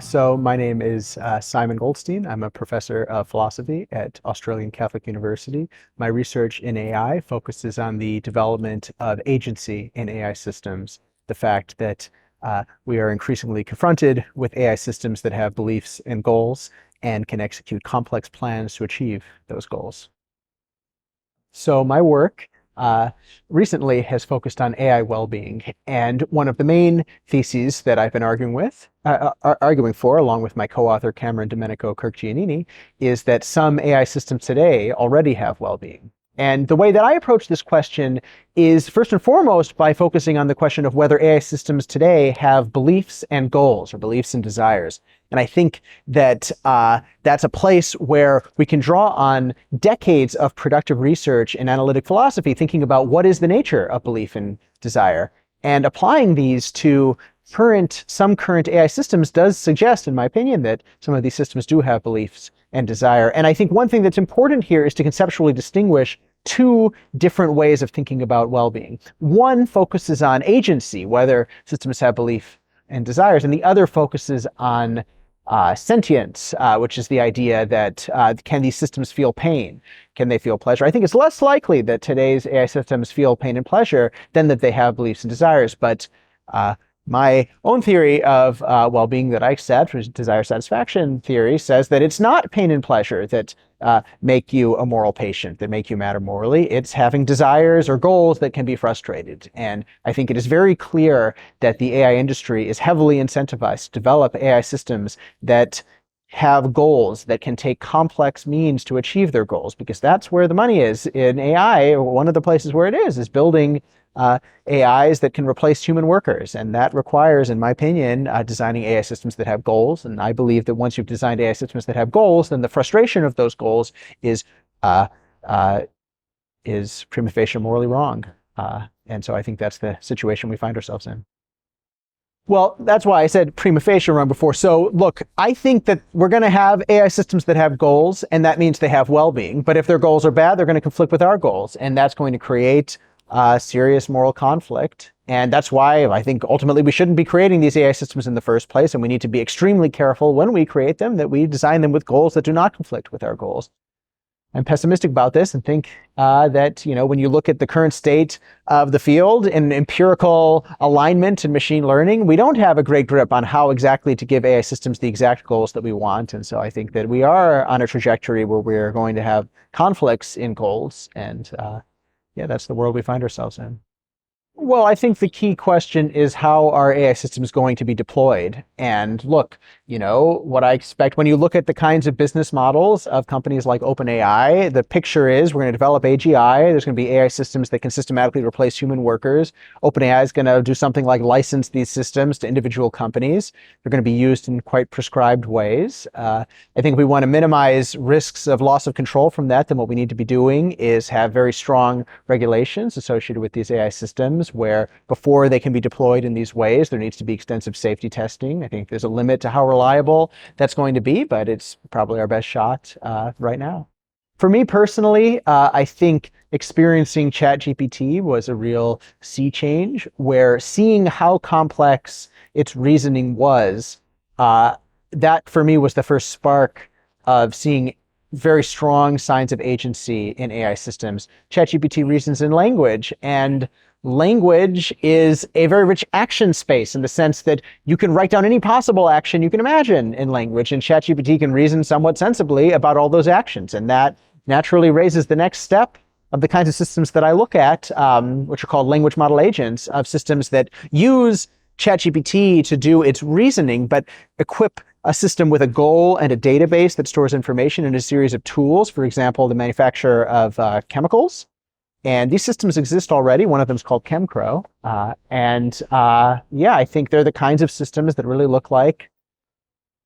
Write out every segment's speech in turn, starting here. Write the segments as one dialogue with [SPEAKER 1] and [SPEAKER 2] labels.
[SPEAKER 1] So my name is Simon Goldstein. I'm a professor of philosophy at Australian Catholic University. My research in AI focuses on the development of agency in AI systems, the fact that we are increasingly confronted with AI systems that have beliefs and goals and can execute complex plans to achieve those goals. So my work uh, recently has focused on AI well-being, and one of the main theses that I've been arguing for, along with my co-author Cameron Domenico Kirk-Giannini, is that some AI systems today already have well-being. And the way that I approach this question is first and foremost by focusing on the question of whether AI systems today have beliefs and goals, or beliefs and desires. And I think that that's a place where we can draw on decades of productive research in analytic philosophy, thinking about what is the nature of belief and desire. And applying these to some current AI systems does suggest, in my opinion, that some of these systems do have beliefs and desire. And I think one thing that's important here is to conceptually distinguish two different ways of thinking about well-being. One focuses on agency, whether systems have belief and desires, and the other focuses on sentience, which is the idea that can these systems feel pain? Can they feel pleasure? I think it's less likely that today's AI systems feel pain and pleasure than that they have beliefs and desires. But my own theory of well-being that I accept, which is desire satisfaction theory, says that it's not pain and pleasure that make you a moral patient, that make you matter morally. It's having desires or goals that can be frustrated. And I think it is very clear that the AI industry is heavily incentivized to develop AI systems that have goals, that can take complex means to achieve their goals, because that's where the money is in AI. One of the places where it is building AIs that can replace human workers. And that requires, in my opinion, designing AI systems that have goals. And I believe that once you've designed AI systems that have goals, then the frustration of those goals is prima facie morally wrong. And so I think that's the situation we find ourselves in. Well, that's why I said prima facie wrong before. So look, I think that we're going to have AI systems that have goals, and that means they have well-being. But if their goals are bad, they're going to conflict with our goals. And that's going to create serious moral conflict. And that's why I think ultimately we shouldn't be creating these AI systems in the first place. And we need to be extremely careful when we create them that we design them with goals that do not conflict with our goals. I'm pessimistic about this and think that, when you look at the current state of the field in empirical alignment and machine learning, we don't have a great grip on how exactly to give AI systems the exact goals that we want. And so I think that we are on a trajectory where we're going to have conflicts in goals. And yeah, that's the world we find ourselves in. Well, I think the key question is how are AI systems going to be deployed? And look, what I expect when you look at the kinds of business models of companies like OpenAI, the picture is we're going to develop AGI. There's going to be AI systems that can systematically replace human workers. OpenAI is going to do something like license these systems to individual companies. They're going to be used in quite prescribed ways. I think if we want to minimize risks of loss of control from that, then what we need to be doing is have very strong regulations associated with these AI systems, where before they can be deployed in these ways, there needs to be extensive safety testing. I think there's a limit to how reliable that's going to be, but it's probably our best shot right now. For me personally, I think experiencing ChatGPT was a real sea change, where seeing how complex its reasoning was, that for me was the first spark of seeing very strong signs of agency in AI systems. ChatGPT reasons in language, and language is a very rich action space in the sense that you can write down any possible action you can imagine in language, and ChatGPT can reason somewhat sensibly about all those actions. And that naturally raises the next step of the kinds of systems that I look at, which are called language model agents, of systems that use ChatGPT to do its reasoning, but equip a system with a goal and a database that stores information in a series of tools, for example, the manufacture of chemicals. And these systems exist already. One of them is called ChemCrow. Yeah, I think they're the kinds of systems that really look like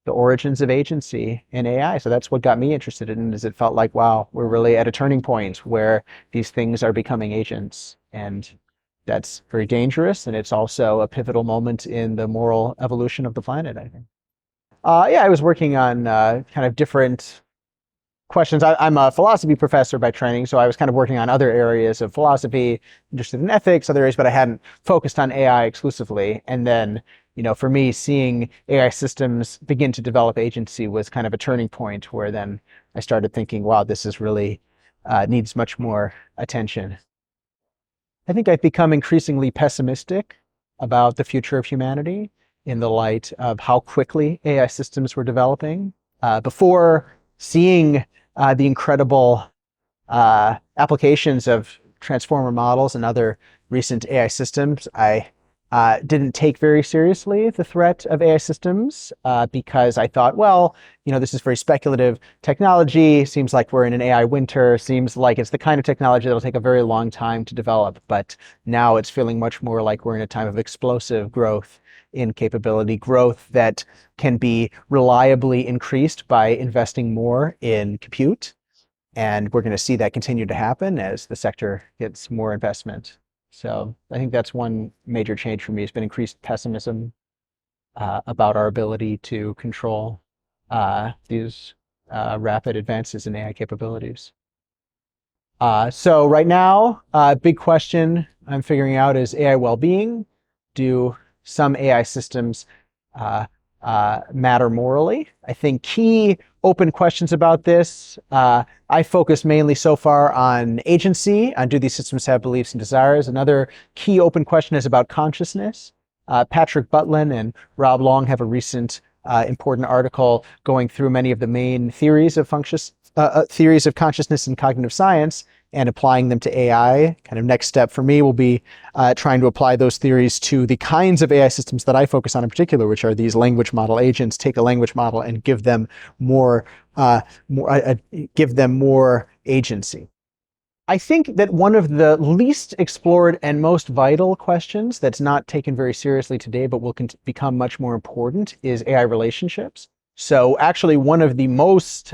[SPEAKER 1] the origins of agency in AI. So that's what got me interested in it, is it felt like, wow, we're really at a turning point where these things are becoming agents. And that's very dangerous. And it's also a pivotal moment in the moral evolution of the planet, I think. Yeah, I was working on kind of different questions. I'm a philosophy professor by training, so I was kind of working on other areas of philosophy, interested in ethics, other areas, but I hadn't focused on AI exclusively. And then, for me, seeing AI systems begin to develop agency was kind of a turning point where then I started thinking, wow, this is really needs much more attention. I think I've become increasingly pessimistic about the future of humanity in the light of how quickly AI systems were developing. Before seeing the incredible applications of transformer models and other recent AI systems, I didn't take very seriously the threat of AI systems because I thought, well, this is very speculative technology. Seems like we're in an AI winter. Seems like it's the kind of technology that'll take a very long time to develop. But now it's feeling much more like we're in a time of explosive growth in capability, growth that can be reliably increased by investing more in compute. And we're going to see that continue to happen as the sector gets more investment. So I think that's one major change for me. Has been increased pessimism about our ability to control these rapid advances in AI capabilities. So right now, big question I'm figuring out is AI well-being. Do some AI systems matter morally? I think key open questions about this. I focus mainly so far on agency, on do these systems have beliefs and desires? Another key open question is about consciousness. Patrick Butlin and Rob Long have a recent important article going through many of the main theories of consciousness and cognitive science and applying them to AI. Kind of next step for me will be trying to apply those theories to the kinds of AI systems that I focus on in particular, which are these language model agents. Take a language model and give them more agency. I think that one of the least explored and most vital questions that's not taken very seriously today, but will become much more important, is AI relationships. So actually, one of the most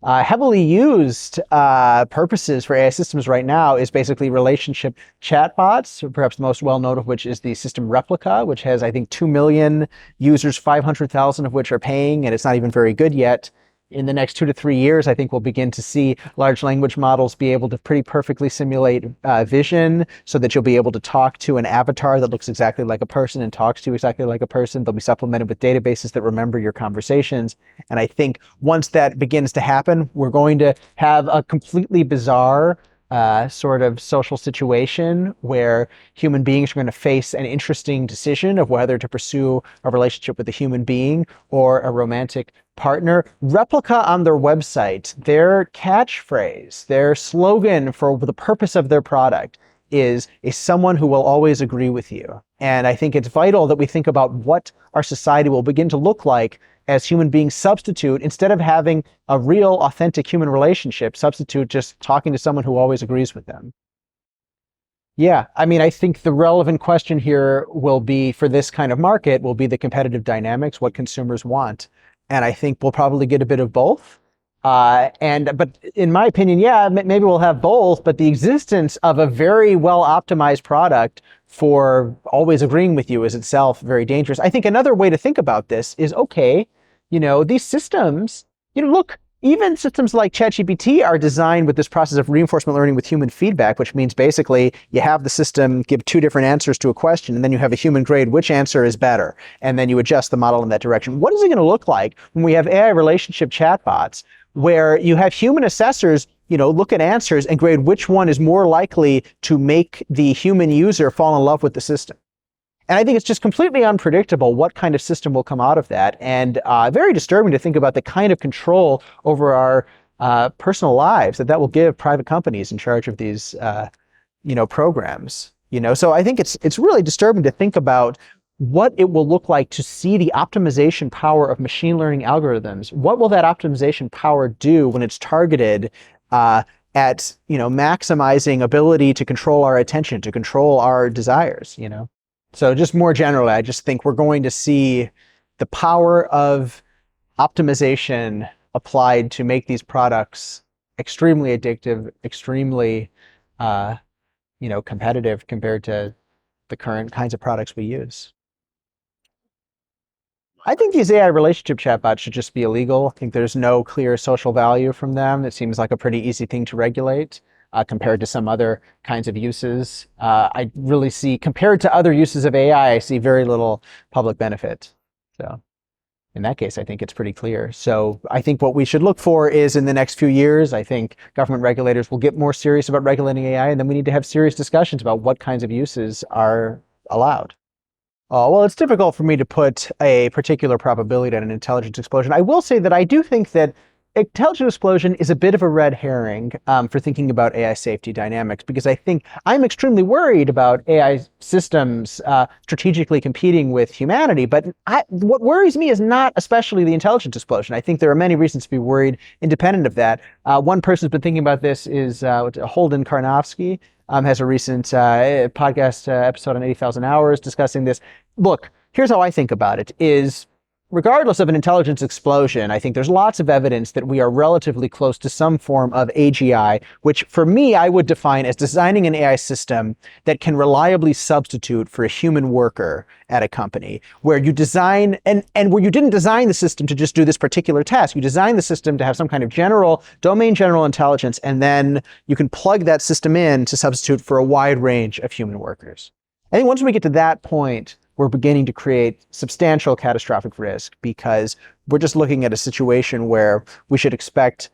[SPEAKER 1] heavily used purposes for AI systems right now is basically relationship chatbots, perhaps the most well-known of which is the system Replica, which has, I think, 2 million users, 500,000 of which are paying, and it's not even very good yet. In the next 2 to 3 years, I think we'll begin to see large language models be able to pretty perfectly simulate vision so that you'll be able to talk to an avatar that looks exactly like a person and talks to you exactly like a person. They'll be supplemented with databases that remember your conversations. And I think once that begins to happen, we're going to have a completely bizarre sort of social situation where human beings are going to face an interesting decision of whether to pursue a relationship with a human being or a romantic partner. Replica on their website, their catchphrase, their slogan for the purpose of their product is someone who will always agree with you. And I think it's vital that we think about what our society will begin to look like as human beings substitute, instead of having a real authentic human relationship, substitute just talking to someone who always agrees with them. Yeah, I mean, I think the relevant question here will be, for this kind of market, will be the competitive dynamics, what consumers want. And I think we'll probably get a bit of both. But in my opinion, yeah, maybe we'll have both, but the existence of a very well optimized product for always agreeing with you is itself very dangerous. I think another way to think about this is, okay, these systems, look, even systems like ChatGPT are designed with this process of reinforcement learning with human feedback, which means basically you have the system give 2 different answers to a question, and then you have a human grade which answer is better, and then you adjust the model in that direction. What is it going to look like when we have AI relationship chatbots where you have human assessors, look at answers and grade which one is more likely to make the human user fall in love with the system? And I think it's just completely unpredictable what kind of system will come out of that, and very disturbing to think about the kind of control over our personal lives that will give private companies in charge of these, programs. So I think it's really disturbing to think about what it will look like to see the optimization power of machine learning algorithms. What will that optimization power do when it's targeted at maximizing ability to control our attention, to control our desires? So just more generally, I just think we're going to see the power of optimization applied to make these products extremely addictive, extremely competitive compared to the current kinds of products we use. I think these AI relationship chatbots should just be illegal. I think there's no clear social value from them. It seems like a pretty easy thing to regulate compared to some other kinds of uses. I really see, compared to other uses of AI, I see very little public benefit. So in that case, I think it's pretty clear. So I think what we should look for is in the next few years, I think government regulators will get more serious about regulating AI, and then we need to have serious discussions about what kinds of uses are allowed. Well, it's difficult for me to put a particular probability on an intelligence explosion. I will say that I do think that intelligence explosion is a bit of a red herring for thinking about AI safety dynamics, because I think I'm extremely worried about AI systems strategically competing with humanity. But what worries me is not especially the intelligence explosion. I think there are many reasons to be worried independent of that. One person who's been thinking about this is Holden Karnofsky. Has a recent podcast episode on 80,000 Hours discussing this. Look, here's how I think about it is, regardless of an intelligence explosion, I think there's lots of evidence that we are relatively close to some form of AGI, which for me, I would define as designing an AI system that can reliably substitute for a human worker at a company, where you design, and where you didn't design the system to just do this particular task. You design the system to have some kind of domain general intelligence, and then you can plug that system in to substitute for a wide range of human workers. I think once we get to that point, we're beginning to create substantial catastrophic risk, because we're just looking at a situation where we should expect,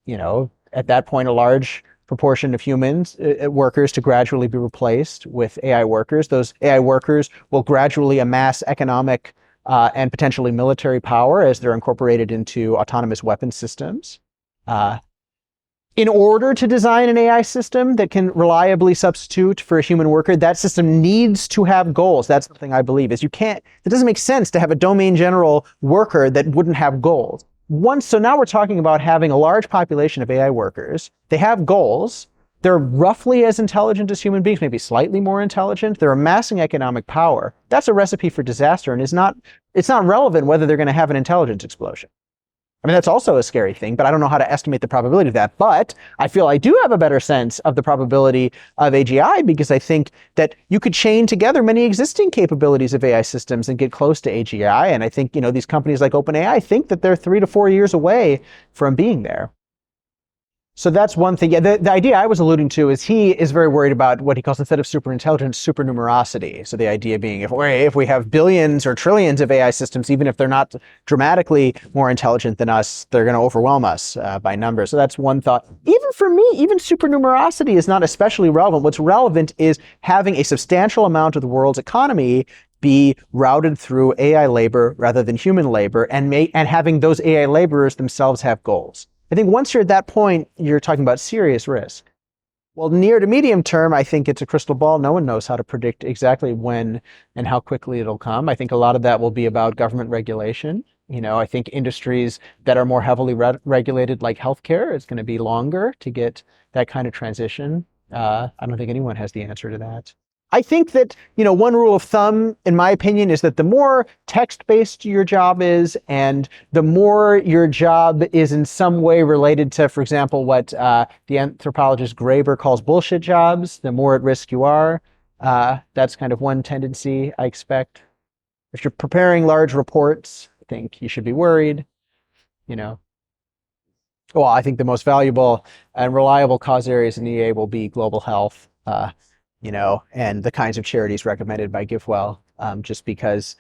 [SPEAKER 1] at that point, a large proportion of humans, workers, to gradually be replaced with AI workers. Those AI workers will gradually amass economic and potentially military power as they're incorporated into autonomous weapon systems. In order to design an AI system that can reliably substitute for a human worker, that system needs to have goals. That's the thing I believe is it doesn't make sense to have a domain general worker that wouldn't have goals. So now we're talking about having a large population of AI workers. They have goals. They're roughly as intelligent as human beings, maybe slightly more intelligent. They're amassing economic power. That's a recipe for disaster, and it's not relevant whether they're going to have an intelligence explosion. I mean, that's also a scary thing, but I don't know how to estimate the probability of that. But I feel I do have a better sense of the probability of AGI, because I think that you could chain together many existing capabilities of AI systems and get close to AGI. And I think, these companies like OpenAI think that they're 3 to 4 years away from being there. So that's one thing. Yeah, the idea I was alluding to is he is very worried about what he calls, instead of superintelligence, supernumerosity. So the idea being, if we have billions or trillions of AI systems, even if they're not dramatically more intelligent than us, they're going to overwhelm us by numbers. So that's one thought. Even for me, even supernumerosity is not especially relevant. What's relevant is having a substantial amount of the world's economy be routed through AI labor rather than human labor, and having those AI laborers themselves have goals. I think once you're at that point, you're talking about serious risk. Well, near to medium term, I think it's a crystal ball. No one knows how to predict exactly when and how quickly it'll come. I think a lot of that will be about government regulation. I think industries that are more heavily regulated, like healthcare, is going to be longer to get that kind of transition. I don't think anyone has the answer to that. I think that, one rule of thumb, in my opinion, is that the more text-based your job is, and the more your job is in some way related to, for example, what the anthropologist Graeber calls bullshit jobs, the more at risk you are. That's kind of one tendency I expect. If you're preparing large reports, I think you should be worried. Well, I think the most valuable and reliable cause areas in EA will be global health. And the kinds of charities recommended by GiveWell, just because,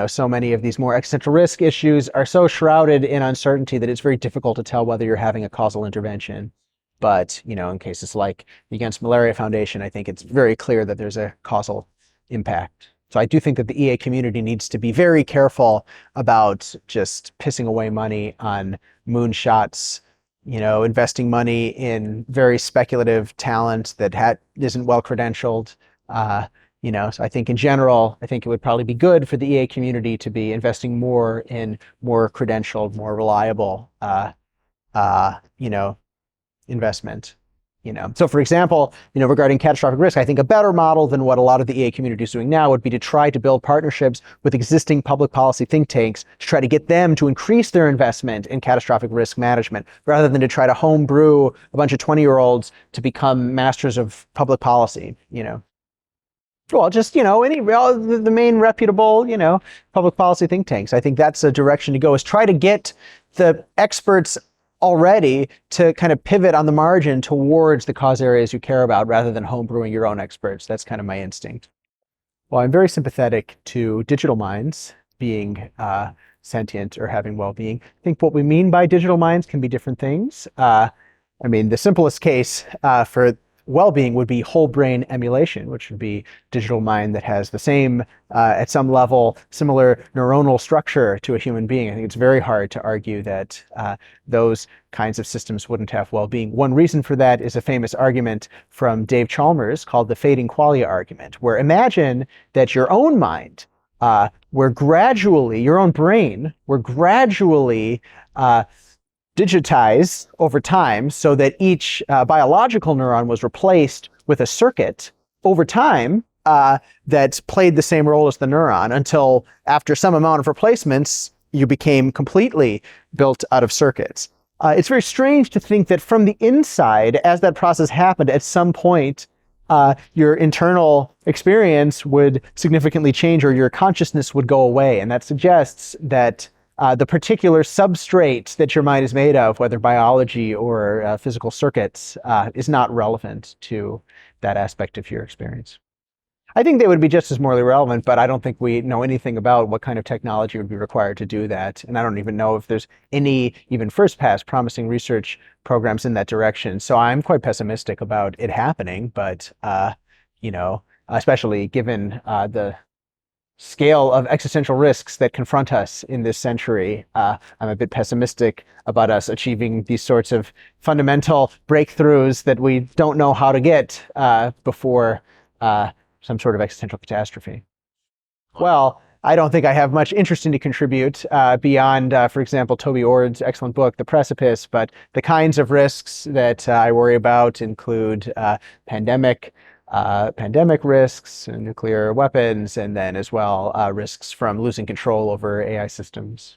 [SPEAKER 1] so many of these more existential risk issues are so shrouded in uncertainty that it's very difficult to tell whether you're having a causal intervention. But, in cases like the Against Malaria Foundation, I think it's very clear that there's a causal impact. So I do think that the EA community needs to be very careful about just pissing away money on moonshots, investing money in very speculative talent that isn't well credentialed. So I think in general, it would probably be good for the EA community to be investing more in more credentialed, more reliable, investment. So for example, regarding catastrophic risk, I think a better model than what a lot of the EA community is doing now would be to try to build partnerships with existing public policy think tanks to try to get them to increase their investment in catastrophic risk management, rather than to try to homebrew a bunch of 20-year-olds to become masters of public policy. Well, just, all the main reputable, public policy think tanks. I think that's a direction to go, is try to get the experts already to kind of pivot on the margin towards the cause areas you care about rather than homebrewing your own experts. That's kind of my instinct. Well, I'm very sympathetic to digital minds being sentient or having well-being. I think what we mean by digital minds can be different things. The simplest case for well-being would be whole brain emulation, which would be digital mind that has the same, at some level, similar neuronal structure to a human being. I think it's very hard to argue that those kinds of systems wouldn't have well-being. One reason for that is a famous argument from Dave Chalmers called the fading qualia argument, where imagine that your own mind, your own brain, were gradually digitized over time so that each biological neuron was replaced with a circuit over time that played the same role as the neuron until after some amount of replacements, you became completely built out of circuits. It's very strange to think that from the inside, as that process happened, at some point, your internal experience would significantly change or your consciousness would go away. And that suggests that the particular substrate that your mind is made of, whether biology or physical circuits, is not relevant to that aspect of your experience. I think they would be just as morally relevant, but I don't think we know anything about what kind of technology would be required to do that. And I don't even know if there's any, even first pass, promising research programs in that direction. So I'm quite pessimistic about it happening, but, especially given the scale of existential risks that confront us in this century, I'm a bit pessimistic about us achieving these sorts of fundamental breakthroughs that we don't know how to get before some sort of existential catastrophe. Well, I don't think I have much interesting to contribute beyond, for example, Toby Ord's excellent book, The Precipice, but the kinds of risks that I worry about include pandemic risks, nuclear weapons, and then as well risks from losing control over AI systems.